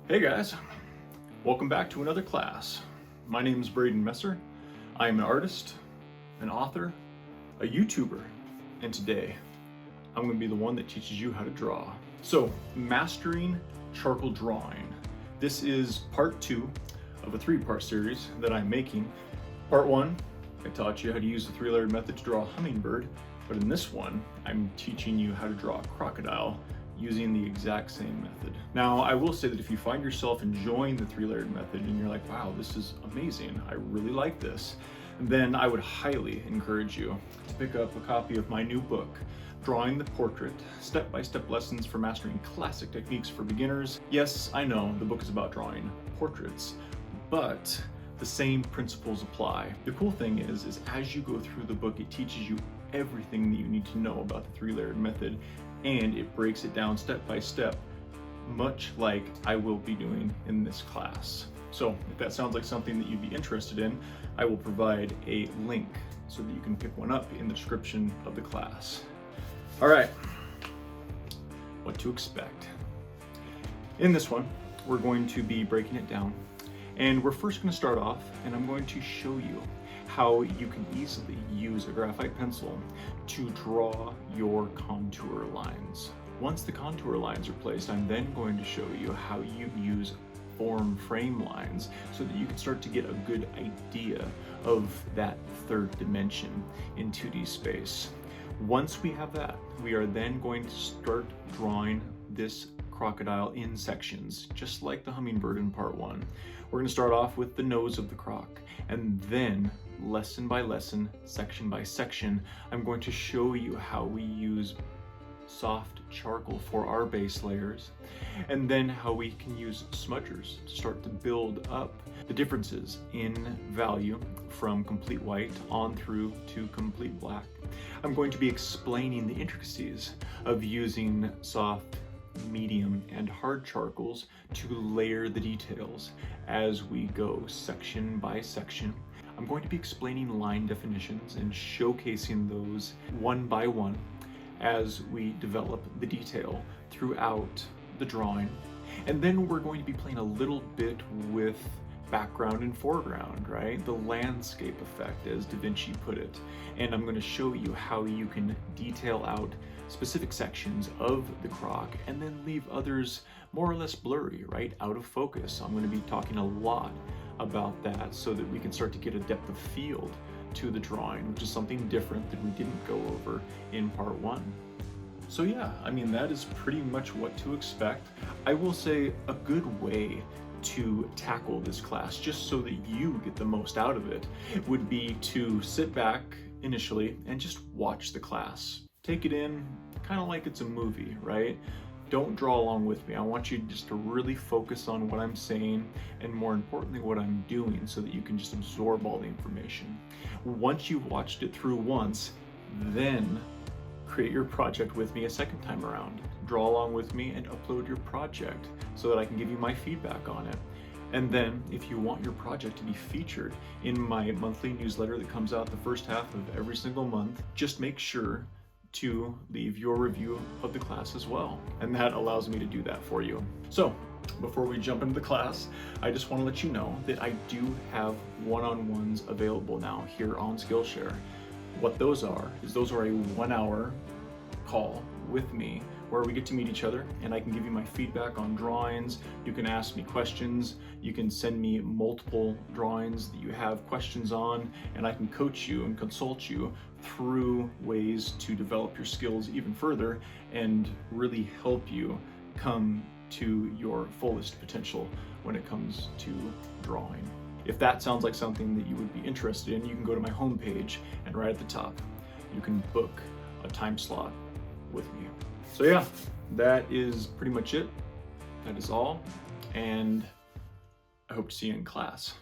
Hey guys, welcome back to another class. My name is Braden Messer. I am an artist, an author, a YouTuber, and today I'm going to be the one that teaches you how to draw. So, mastering charcoal drawing. This is part 2 of a 3-part series that I'm making. Part 1, I taught you how to use the 3-layered method to draw a hummingbird, but in this one, I'm teaching you how to draw a crocodile using the exact same method. Now, I will say that if you find yourself enjoying the 3-layered method and you're like, wow, this is amazing, I really like this, then I would highly encourage you to pick up a copy of my new book, Drawing the Portrait, Step-by-Step Lessons for Mastering Classic Techniques for Beginners. Yes, I know the book is about drawing portraits, but the same principles apply. The cool thing is as you go through the book, it teaches you everything that you need to know about the 3-layered method, and it breaks it down step by step, much like I will be doing in this class. So if that sounds like something that you'd be interested in, I will provide a link so that you can pick one up in the description of the class. All right, what to expect. In this one, we're going to be breaking it down, and we're first going to start off, and I'm going to show you how you can easily use a graphite pencil to draw your contour lines. Once the contour lines are placed, I'm then going to show you how you use form frame lines so that you can start to get a good idea of that third dimension in 2D space. Once we have that, we are then going to start drawing this crocodile in sections, just like the hummingbird in part 1. We're going to start off with the nose of the croc, and then lesson by lesson, section by section, I'm going to show you how we use soft charcoal for our base layers, and then how we can use smudgers to start to build up the differences in value from complete white on through to complete black. I'm going to be explaining the intricacies of using soft, medium, and hard charcoals to layer the details as we go section by section. I'm going to be explaining line definitions and showcasing those one by one as we develop the detail throughout the drawing. And then we're going to be playing a little bit with background and foreground, right? The landscape effect, as Da Vinci put it. And I'm going to show you how you can detail out specific sections of the croc and then leave others more or less blurry, right? Out of focus. I'm going to be talking a lot about that so that we can start to get a depth of field to the drawing, which is something different that we didn't go over in part 1. So yeah, I mean, that is pretty much what to expect. I will say a good way to tackle this class, just so that you get the most out of it, would be to sit back initially and just watch the class. Take it in kind of like it's a movie, right? Don't draw along with me. I want you just to really focus on what I'm saying and, more importantly, what I'm doing, so that you can just absorb all the information. Once you've watched it through once, then create your project with me a second time around. Draw along with me and upload your project so that I can give you my feedback on it. And then if you want your project to be featured in my monthly newsletter that comes out the first half of every single month, just make sure to leave your review of the class as well. And that allows me to do that for you. So before we jump into the class, I just want to let you know that I do have one-on-ones available now here on Skillshare. What those are is those are a 1-hour call with me where we get to meet each other and I can give you my feedback on drawings. You can ask me questions. You can send me multiple drawings that you have questions on, and I can coach you and consult you through ways to develop your skills even further and really help you come to your fullest potential when it comes to drawing. If that sounds like something that you would be interested in, you can go to my homepage, and right at the top, you can book a time slot with me. So yeah, that is pretty much it. That is all, and I hope to see you in class.